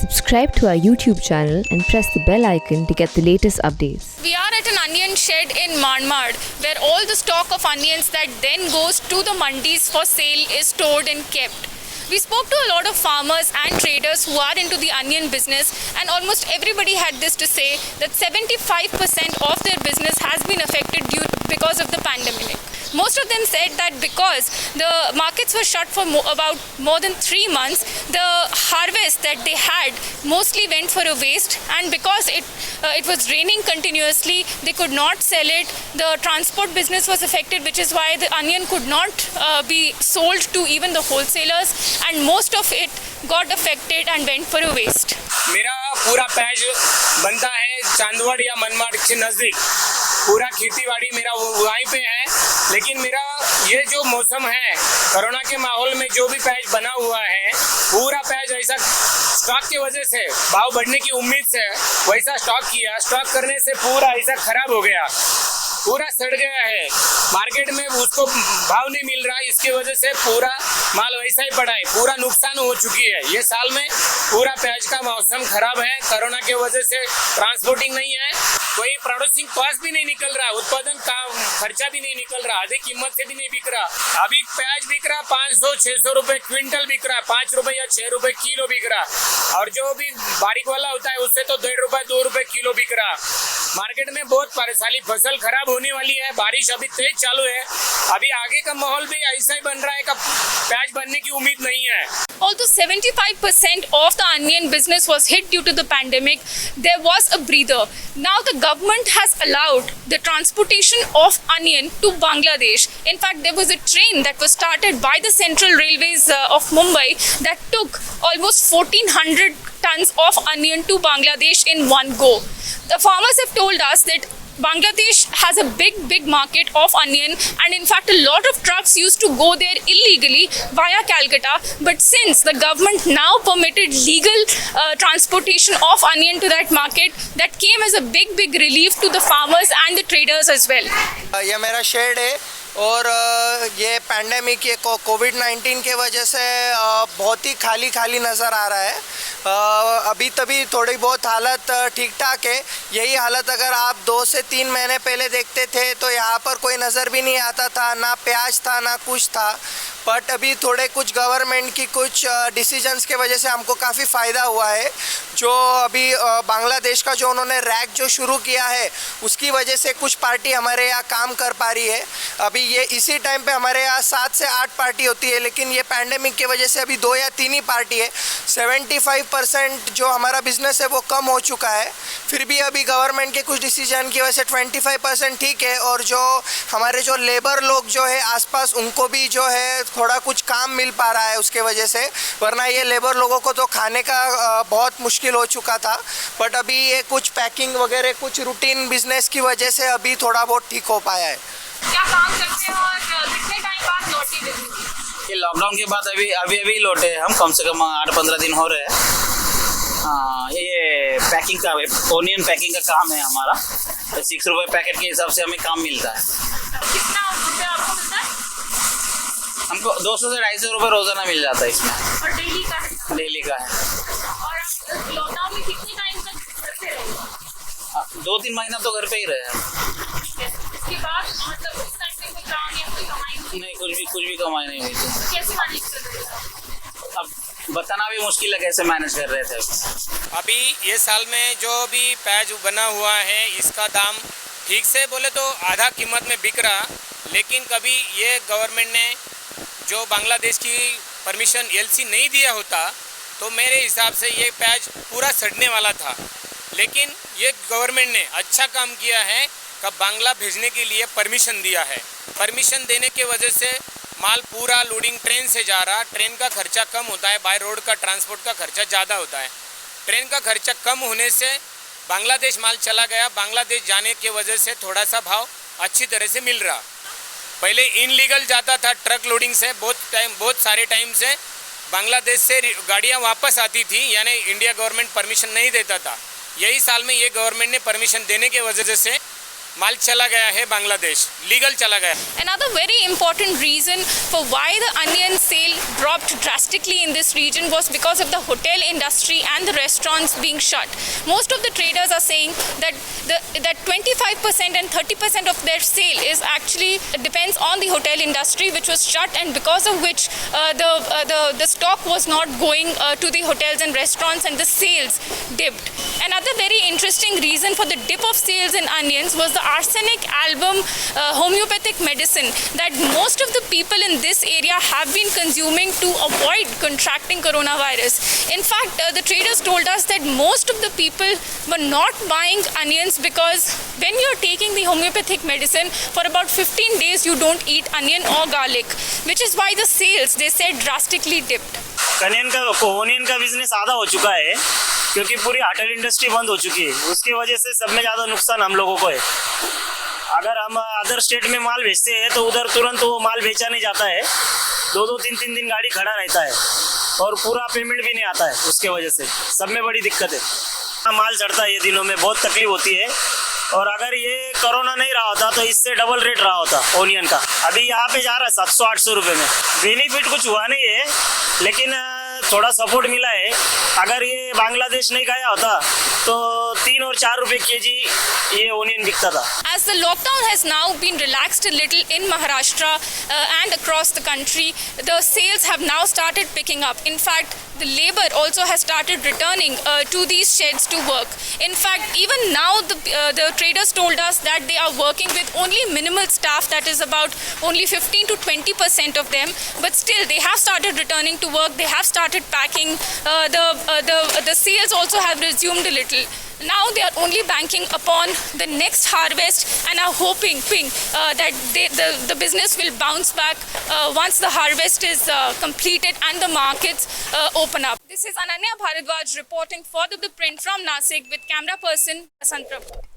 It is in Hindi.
Subscribe to our YouTube channel and press the bell icon to get the latest updates. We are at an onion shed in Manmad, where all the stock of onions that then goes to the mandis for sale is stored and kept. We spoke to a lot of farmers and traders who are into the onion business, and almost everybody had this to say, that 75% of their business has been affected because of the pandemic. Most of them said that because the markets were shut for about more than 3 months, the harvest that they had mostly went for a waste, and because it was raining continuously, they could not sell it. The transport business was affected, which is why the onion could not be sold to even the wholesalers, and most of it got affected and went for a waste. मेरा पूरा पैच बनता है चांदवड़ या मनमाड़ के नज़दीक। पूरा खेतीबाड़ी मेरा वहीं पे है, लेकिन मेरा ये जो मौसम है, कोरोना के माहौल में जो भी पैच बना हुआ है, पूरा पैच ऐसा स्टॉक की वजह से, भाव बढ़ने की उम्मीद से वैसा स्टॉक किया, स्टॉक करने से पूरा ऐसा खराब हो गया, पूरा सड़ गया है। मार्केट में उसको भाव नहीं मिल रहा, इसकी वजह से पूरा माल वैसा ही पड़ा है, पूरा नुकसान हो चुकी है। ये साल में पूरा प्याज का मौसम खराब है, कोरोना की वजह से ट्रांसपोर्टिंग नहीं है, कोई प्रोड्यूसिंग कॉस्ट भी नहीं निकल रहा, उत्पादन का खर्चा भी नहीं निकल रहा, अधिक कीमत से भी नहीं बिक रहा। अभी प्याज बिक रहा 500-600 रुपए क्विंटल बिक रहा, 5 रुपए या 6 रुपए किलो बिक रहा, और जो भी बारीक वाला होता है उससे तो 1.5 रुपए 2 रुपए किलो बिक रहा। मार्केट में बहुत परेशानी, फसल खराब होने वाली है, बारिश अभी तेज चालू है, अभी आगे का माहौल भी ऐसा ही बन रहा है कि प्याज बनने की उम्मीद नहीं है। Although 75% of the onion business was hit due to the pandemic, there was a breather. Now the government has allowed the transportation of onion to Bangladesh. In fact, there was a train that was started by the Central Railways of Mumbai that took almost 1400 tons of onion to Bangladesh in one go. The farmers have told us that Bangladesh has a big market of onion, and in fact a lot of trucks used to go there illegally via Calcutta, but since the government now permitted legal transportation of onion to that market, that came as a big relief to the farmers and the traders as well. ये मेरा शेड है, और ये पैंडेमिक, ये कोविड-19 के वजह से बहुत ही खाली नज़र आ रहा है। अभी तभी थोड़ी बहुत हालत ठीक ठाक है। यही हालत अगर आप 2 से 3 महीने पहले देखते थे तो यहाँ पर कोई नज़र भी नहीं आता था, ना प्याज था ना कुछ था। बट अभी थोड़े कुछ गवर्नमेंट की कुछ डिसीजंस के वजह से हमको काफ़ी फ़ायदा हुआ है। जो अभी बांग्लादेश का जो उन्होंने रैक जो शुरू किया है, उसकी वजह से कुछ पार्टी हमारे यहाँ काम कर पा रही है। अभी ये इसी टाइम पे हमारे यहाँ 7 से 8 पार्टी होती है, लेकिन ये पैंडेमिक की वजह से अभी 2 या 3 ही पार्टी है। 75% जो हमारा बिजनेस है वो कम हो चुका है। फिर भी अभी गवर्नमेंट के कुछ डिसीजन की वजह से 25% ठीक है, और जो हमारे जो लेबर लोग जो है आसपास, उनको भी जो है थोड़ा कुछ काम मिल पा रहा है उसके वजह से, वरना ये लेबर लोगों को तो खाने का बहुत मुश्किल हो चुका था। बट अभी ये कुछ पैकिंग वगैरह कुछ रूटीन बिजनेस की वजह से अभी थोड़ा बहुत ठीक हो पाया है। क्या काम करते हैं और कितने टाइम बाद लौटे बिजनेस? ये लॉकडाउन के बाद अभी लौटे हम, कम से कम 8-15 दिन हो रहे हैं। ये पैकिंग का, ओनियन पैकिंग का काम है हमारा। 6 रुपये पैकेट के हिसाब से हमें काम मिलता है। कितना रुपये आपको मिलता है? हमको 200 से 250 रुपये रोजाना मिल जाता है इसमें। और डेली का है? डेली का है। और आप लॉकडाउन में कितने टाइम तक घर पे रहे? 2-3 महीना तो घर पे ही रहे हम। इसके बाद मतलब उस टाइम पे कोई काम या कोई कमाई नहीं, कुछ भी कमाई नहीं हुई थी। कैसे मैनेज कर रहे थे? अब बताना भी मुश्किल है कैसे मैनेज कर रहे थे। अभी ये साल में जो भी पैच बना हुआ है, इसका दाम ठीक से बोले तो आधा कीमत में बिक रहा, लेकिन कभी ये गवर्नमेंट ने जो बांग्लादेश की परमिशन एलसी नहीं दिया होता तो मेरे हिसाब से ये पैच पूरा सड़ने वाला था। लेकिन ये गवर्नमेंट ने अच्छा काम किया है कि बांग्ला भेजने के लिए परमिशन दिया है। परमिशन देने के वजह से माल पूरा लोडिंग ट्रेन से जा रहा, ट्रेन का खर्चा कम होता है, बाय रोड का ट्रांसपोर्ट का खर्चा ज़्यादा होता है। ट्रेन का खर्चा कम होने से बांग्लादेश माल चला गया, बांग्लादेश जाने के वजह से थोड़ा सा भाव अच्छी तरह से मिल रहा। पहले इनलीगल जाता था ट्रक लोडिंग से, बहुत सारे टाइम से बांग्लादेश से गाड़ियाँ वापस आती थी, यानी इंडिया गवर्नमेंट परमिशन नहीं देता था। यही साल में ये गवर्नमेंट ने परमिशन देने के वजह से माल चला गया है बांग्लादेश, लीगल चला गया। Another very important reason for why the onion sale dropped drastically in this region was because of the hotel industry and the restaurants being shut. Most of the traders are saying that that 25% and 30% of their sale is actually depends on the hotel industry, which was shut, and because of which the stock was not going to the hotels and restaurants, and the sales dipped. Another very interesting reason for the dip of sales in onions was the arsenic album homeopathic medicine that most of the people in this area have been consuming to avoid contracting coronavirus. In fact, the traders told us that most of the people were not buying onions because when you're taking the homeopathic medicine for about 15 days, you don't eat onion or garlic, which is why the sales, they said, drastically dipped. Onion का बिजनेस आधा हो चुका है क्योंकि पूरी होटल इंडस्ट्री बंद हो चुकी है। उसकी वजह से सब में ज़्यादा नुकसान हम लोगों को है। अगर हम अदर स्टेट में माल भेजते हैं तो उधर तुरंत वो माल बेचा नहीं जाता है, 2-3 दिन गाड़ी खड़ा रहता है और पूरा पेमेंट भी नहीं आता है। उसके वजह से सब में बड़ी दिक्कत है। माल चढ़ता है ये दिनों में, बहुत तकलीफ होती है। और अगर ये कोरोना नहीं रहा होता तो इससे डबल रेट रहा होता ओनियन का। अभी यहाँ पे जा रहा है 700-800 रुपये में। बेनिफिट कुछ हुआ नहीं है, लेकिन थोड़ा सपोर्ट मिला है। अगर ये बांग्लादेश नहीं गया होता तो 3 और 4 रुपए केजी ये ओनियन बिकता था। As the lockdown has now been relaxed a little in Maharashtra and across the country, the sales have now started picking up. In fact, the labor also has started returning to these sheds to work. In fact, even now the traders told us that they are working with only minimal staff, that is about only 15 to 20% of them, but still they have started returning to work, they have started packing, the sales also have resumed a little. Now they are only banking upon the next harvest and are hoping that the business will bounce back once the harvest is completed and the markets open up. This is Ananya Bharadwaj reporting for The Print from Nasik with camera person Basant Prabhu.